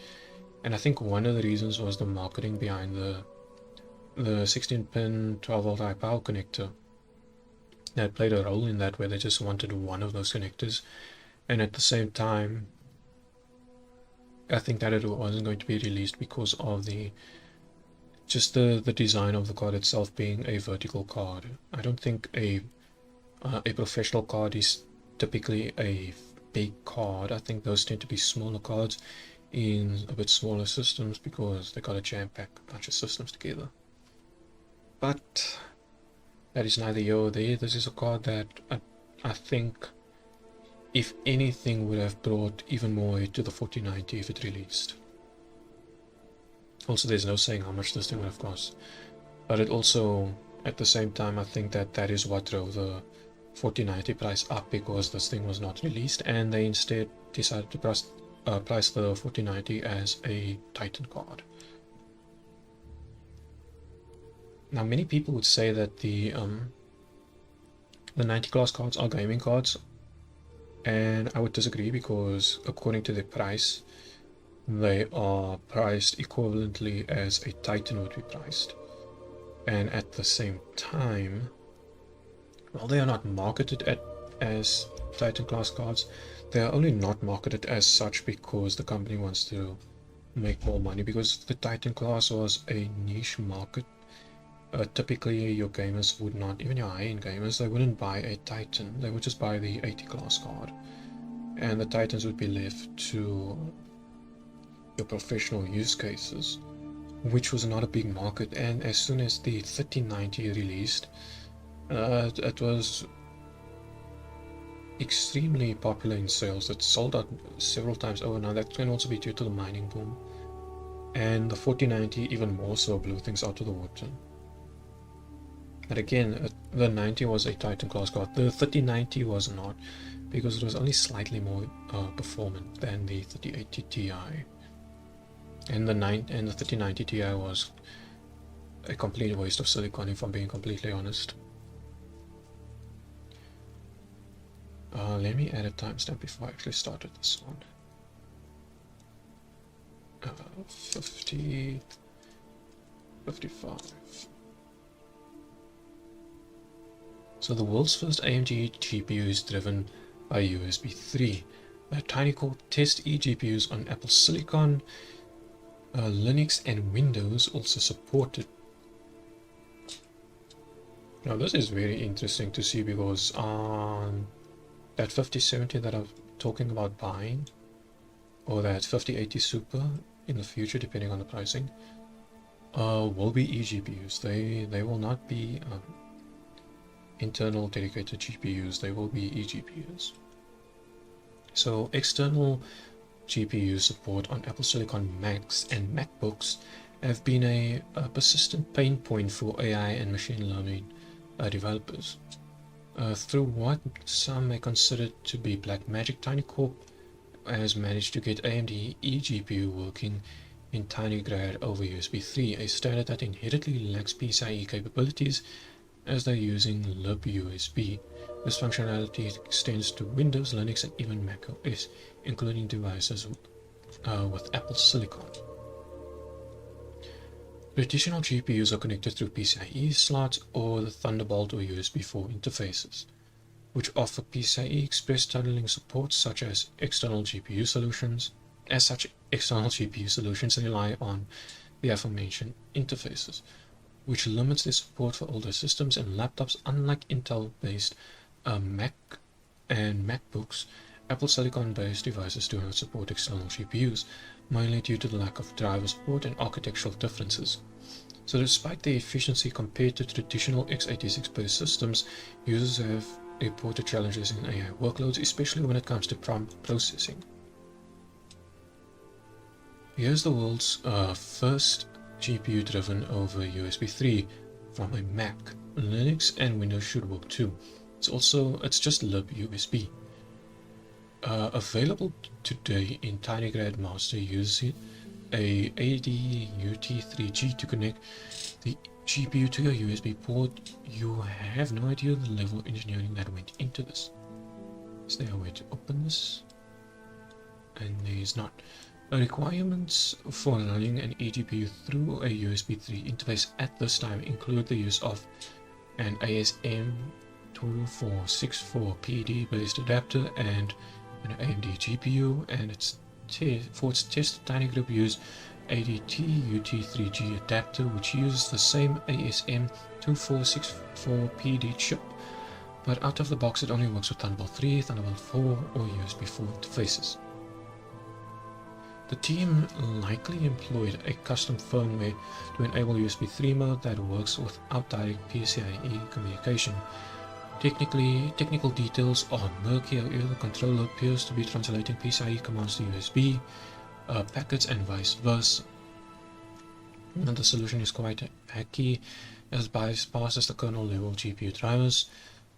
And I think one of the reasons was the marketing behind the 16-pin 12-volt high power connector. That played a role in that, where they just wanted one of those connectors, and at the same time I think that it wasn't going to be released because of the design of the card itself being a vertical card. I don't think a professional card is typically a big card. I think those tend to be smaller cards in a bit smaller systems because they got to jam pack a bunch of systems together. But that is neither here or there. This is a card that I think, if anything, would have brought even more to the 4090 if it released. Also, there's no saying how much this thing would have cost. But it also, at the same time, I think that is what drove the 4090 price up, because this thing was not released and they instead decided to price the 4090 as a Titan card. Now, many people would say that the 90 class cards are gaming cards, and I would disagree, because according to their price, they are priced equivalently as a Titan would be priced. And at the same time, while they are not marketed as Titan class cards, they are only not marketed as such because the company wants to make more money, because the Titan class was a niche market. Typically your gamers would not, even your high-end gamers, they wouldn't buy a Titan, they would just buy the 80 class card, and the Titans would be left to your professional use cases, which was not a big market. And as soon as the 3090 released, it was extremely popular in sales. It sold out several times over. Now that can also be due to the mining boom, and the 4090 even more so blew things out of the water. But again, the 90 was a Titan class card. The 3090 was not, because it was only slightly more performant than the 3080 Ti. And the 3090 Ti was a complete waste of silicon, if I'm being completely honest. Let me add a timestamp before I actually started this one. 50, 55. So the world's first AMD GPU is driven by USB 3. Tiny Corp test eGPUs on Apple Silicon. Linux and Windows also support it. Now this is very interesting to see, because on that 5070 that I'm talking about buying, or that 5080 Super in the future, depending on the pricing, will be eGPUs. They will not be internal dedicated GPUs. They will be eGPUs. So external GPU support on Apple Silicon Macs and MacBooks have been a persistent pain point for AI and machine learning developers. Through what some may consider to be black magic, Tiny Corp has managed to get AMD eGPU working in TinyGrad over USB 3, a standard that inherently lacks PCIe capabilities, as they're using libUSB. This functionality extends to Windows, Linux, and even Mac OS, including devices with Apple Silicon. Traditional GPUs are connected through PCIe slots or the Thunderbolt or USB 4 interfaces, which offer PCIe Express tunneling support, such as external GPU solutions. As such, external GPU solutions rely on the aforementioned interfaces, which limits their support for older systems and laptops. Unlike Intel-based Mac and MacBooks, Apple Silicon-based devices do not support external GPUs, mainly due to the lack of driver support and architectural differences. So despite their efficiency compared to traditional x86-based systems, users have reported challenges in AI workloads, especially when it comes to prompt processing. Here's the world's first GPU driven over USB 3 from a Mac. Linux and Windows should work too. It's just libUSB. Available today in TinyGrad Master using a ADUT3G to connect the GPU to your USB port. You have no idea the level of engineering that went into this. Is there a way to open this? And there's not. Requirements for running an eGPU through a USB 3 interface at this time include the use of an ASM2464 PD based adapter and an AMD GPU, and for its test, TinyGrad used ADT-UT3G adapter, which uses the same ASM2464 PD chip, but out of the box it only works with Thunderbolt 3, Thunderbolt 4 or USB 4 interfaces. The team likely employed a custom firmware to enable USB 3 mode that works without direct PCIe communication. Technical details are murky, however the controller appears to be translating PCIe commands to USB packets and vice versa. And the solution is quite hacky, as bypasses the kernel level GPU drivers,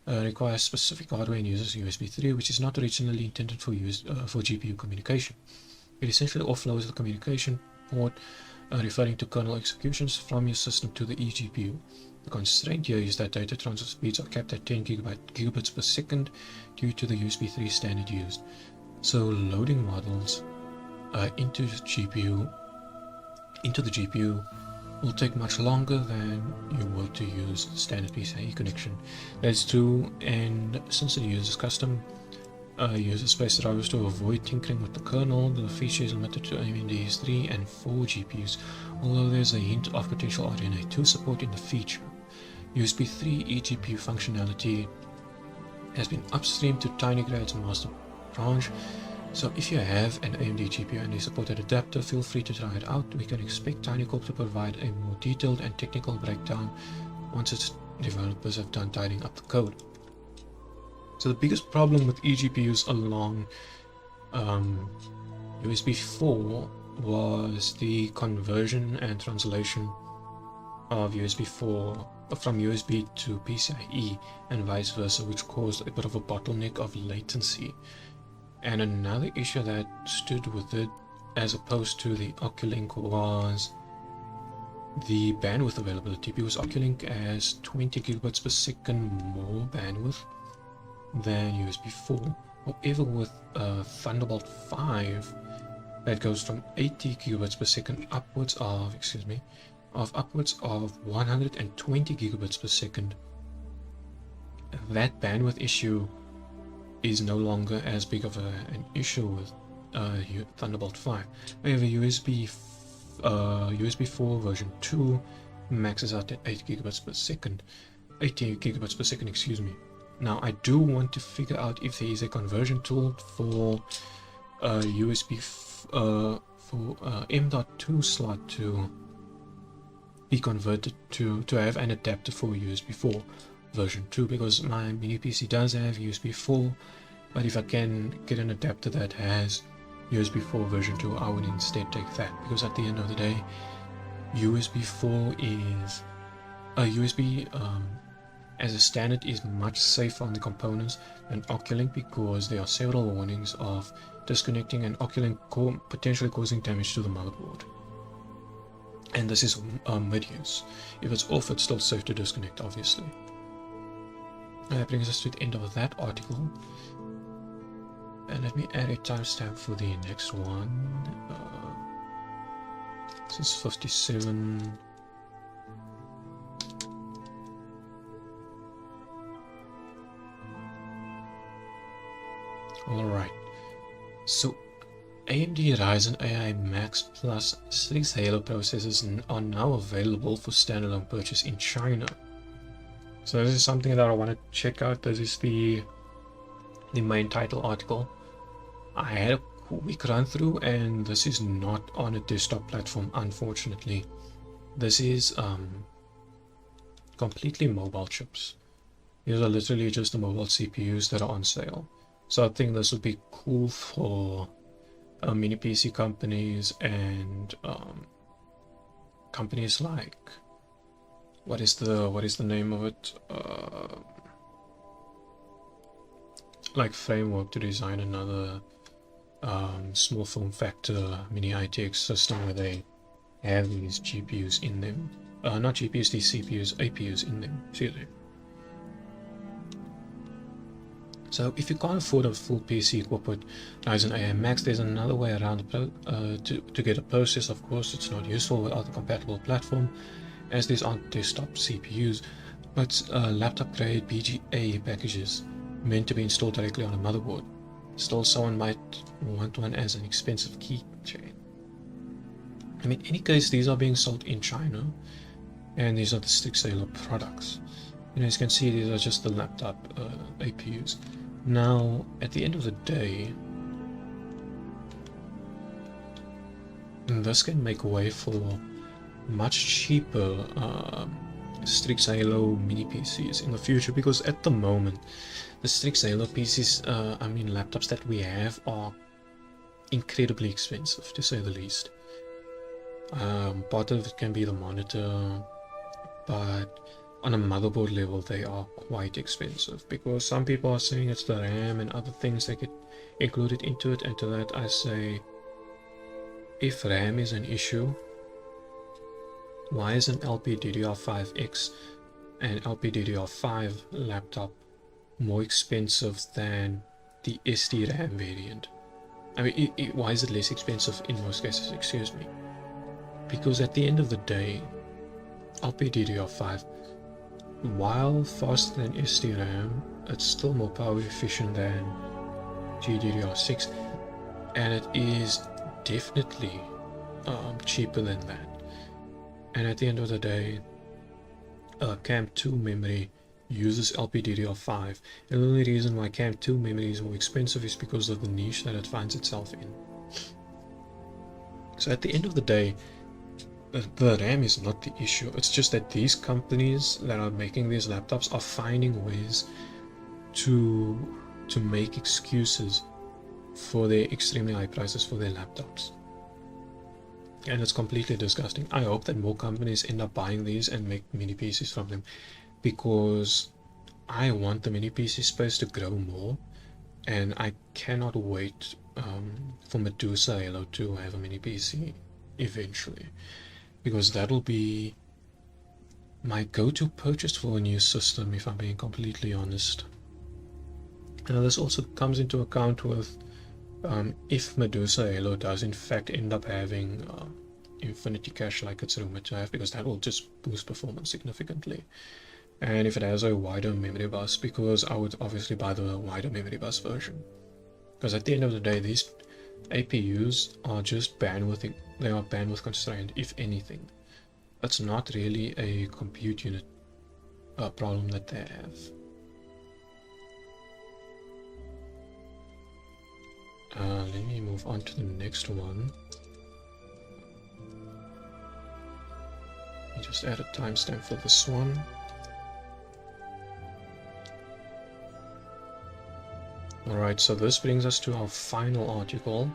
requires specific hardware and uses USB 3, which is not originally intended for GPU communication. It essentially offloads the communication port, referring to kernel executions from your system to the eGPU. The constraint here is that data transfer speeds are capped at 10 gigabits per second due to the USB 3 standard used. So loading models into the GPU will take much longer than you would to use standard PCIe connection. That's true, and since it uses custom user space drivers to avoid tinkering with the kernel, the feature is limited to AMD's 3 and 4 GPUs, although there's a hint of potential RDNA 2 support in the feature. USB 3 eGPU functionality has been upstreamed to TinyGrad's master branch, so if you have an AMD GPU and a supported adapter, feel free to try it out. We can expect Tiny Corp to provide a more detailed and technical breakdown once its developers have done tidying up the code. So the biggest problem with eGPUs along USB 4 was the conversion and translation of USB 4 from USB to PCIe and vice versa, which caused a bit of a bottleneck of latency. And another issue that stood with it, as opposed to the Oculink, was the bandwidth availability, because Oculink has 20 gigabits per second more bandwidth than USB 4. However, with Thunderbolt 5, that goes from 80 gigabits per second upwards of 120 gigabits per second. that bandwidth issue is no longer as big of an issue with Thunderbolt 5. However, USB 4 version 2 maxes out at 8 gigabits per second, 80 gigabits per second, excuse me. Now, I do want to figure out if there is a conversion tool for USB for M.2 slot to be converted to have an adapter for USB 4 version 2, because my mini PC does have USB 4, but if I can get an adapter that has USB 4 version 2, I would instead take that, because at the end of the day, USB 4 is USB as a standard is much safer on the components than Oculink, because there are several warnings of disconnecting and Oculink potentially causing damage to the motherboard. And this is mid-use. If it's off, it's still safe to disconnect, obviously. And that brings us to the end of that article. And let me add a timestamp for the next one. This is 57. Alright. So AMD Ryzen AI MAX plus Strix Halo processors are now available for standalone purchase in China. So this is something that I want to check out. This is the main title article. I had a quick run through, and this is not on a desktop platform, unfortunately. This is completely mobile chips. These are literally just the mobile CPUs that are on sale. So I think this would be cool for mini PC companies and companies like, what is the name of it? Like Framework, to design another small form factor mini ITX system where they have these GPUs in them. Not GPUs, these CPUs, APUs in them. Excuse me. So if you can't afford a full PC equipped with Ryzen AI MAX, there's another way around to get a processor. Of course, it's not useful without a compatible platform, as these aren't desktop CPUs, but laptop grade BGA packages meant to be installed directly on a motherboard. Still, someone might want one as an expensive keychain. I mean, in any case, these are being sold in China, and these are the Strix Halo products. And as you can see, these are just the laptop APUs. Now, at the end of the day, this can make way for much cheaper Strix Halo mini PCs in the future, because at the moment, the Strix Halo PCs, laptops that we have are incredibly expensive, to say the least. Part of it can be the monitor, but on a motherboard level they are quite expensive, because some people are saying it's the RAM and other things that get included into it. And to that I say, if RAM is an issue, why is an LPDDR5X and LPDDR5 laptop more expensive than the SDRAM variant? I mean, why is it less expensive in most cases, excuse me? Because at the end of the day, LPDDR5, while faster than SDRAM, it's still more power efficient than GDDR6, and it is definitely cheaper than that. And at the end of the day, CAM2 memory uses LPDDR5, and the only reason why CAM2 memory is more expensive is because of the niche that it finds itself in. So at the end of the day, the RAM is not the issue. It's just that these companies that are making these laptops are finding ways to make excuses for their extremely high prices for their laptops. And it's completely disgusting. I hope that more companies end up buying these and make mini PCs from them, because I want the mini PC space to grow more, and I cannot wait for Medusa Halo to have a mini PC eventually, because that'll be my go-to purchase for a new system, if I'm being completely honest. Now this also comes into account with if Medusa Halo does in fact end up having Infinity Cache like it's rumored to have, because that will just boost performance significantly. and if it has a wider memory bus, because I would obviously buy the wider memory bus version. Because at the end of the day, these APUs are just bandwidth, they are bandwidth constrained, if anything. It's not really a compute unit problem that they have. Let me move on to the next one. Let me just add a timestamp for this one. Alright, so this brings us to our final article,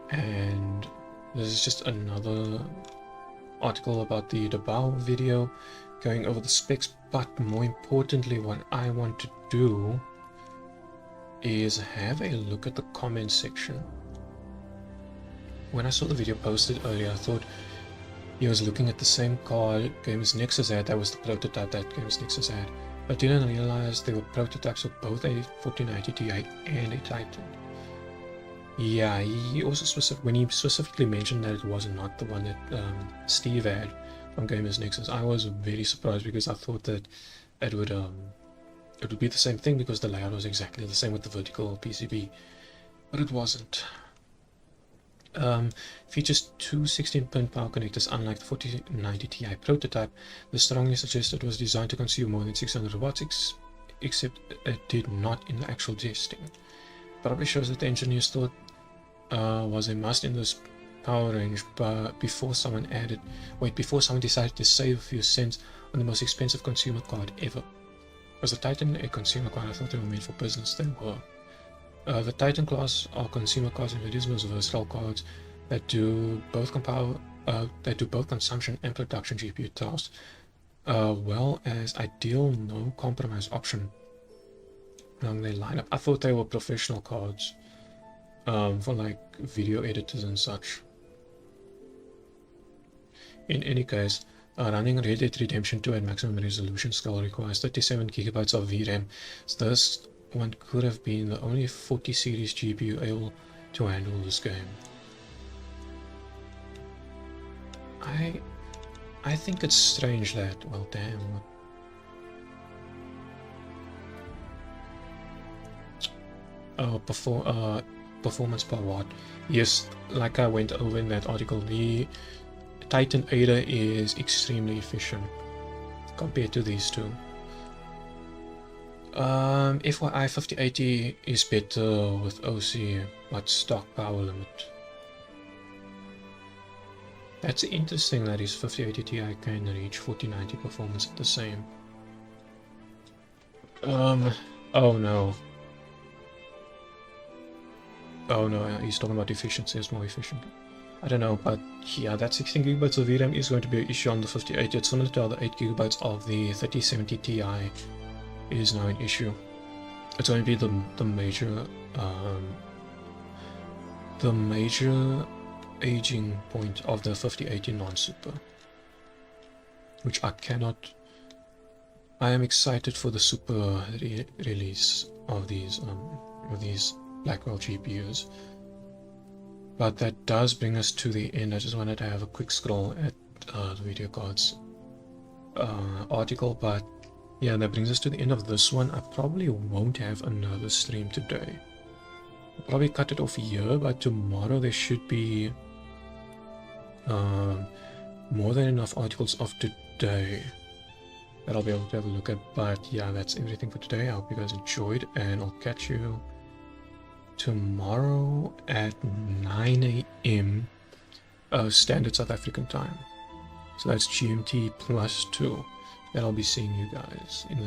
and this is just another article about the Dabao video, going over the specs, but more importantly what I want to do is have a look at the comments section. When I saw the video posted earlier, I thought he was looking at the same card Games Nexus had. That was the prototype that Games Nexus had. I didn't realize they were prototypes of both a 4090 Ti and a Titan. Yeah, he also when he specifically mentioned that it was not the one that Steve had from Gamers Nexus, I was very surprised, because I thought that it would be the same thing, because the layout was exactly the same with the vertical PCB, but it wasn't. Features two 16-pin power connectors. Unlike the 4090 Ti prototype, the strongly suggested was designed to consume more than 600 watts, except it did not in the actual testing. Probably shows that the engineers thought was a must in this power range, but before someone decided to save a few cents on the most expensive consumer card ever. Was the Titan a consumer card? I thought they were made for business. They were. The Titan class are consumer cards, NVIDIA's most versatile cards that do both consumption and production GPU tasks, well as ideal no compromise option along their lineup. I thought they were professional cards for like video editors and such. In any case, running Red Dead Redemption 2 at maximum resolution scale requires 37 GB of VRAM. So this one could have been the only 40 series GPU able to handle this game. I think it's strange that, well, damn. Performance per watt. Yes, like I went over in that article, the Titan Ada is extremely efficient compared to these two. FYI, 5080 is better with OC, but stock power limit. That's interesting that his 5080 Ti can reach 4090 performance at the same. Oh no. Oh no, he's talking about efficiency, it's more efficient. I don't know, but yeah, that 16 GB of VRAM is going to be an issue on the 5080. It's similar to how the 8 GB of the 3070 Ti is now an issue. It's going to be the major aging point of the 5080 non-super, which I am excited for the super release of these Blackwell GPUs. But that does bring us to the end. I just wanted to have a quick scroll at the video cards article, but yeah, that brings us to the end of this one. I probably won't have another stream today. I'll probably cut it off here, but tomorrow there should be more than enough articles of today that I'll be able to have a look at. But yeah, that's everything for today. I hope you guys enjoyed, and I'll catch you tomorrow at 9 AM standard South African time. So that's GMT +2. That I'll be seeing you guys in the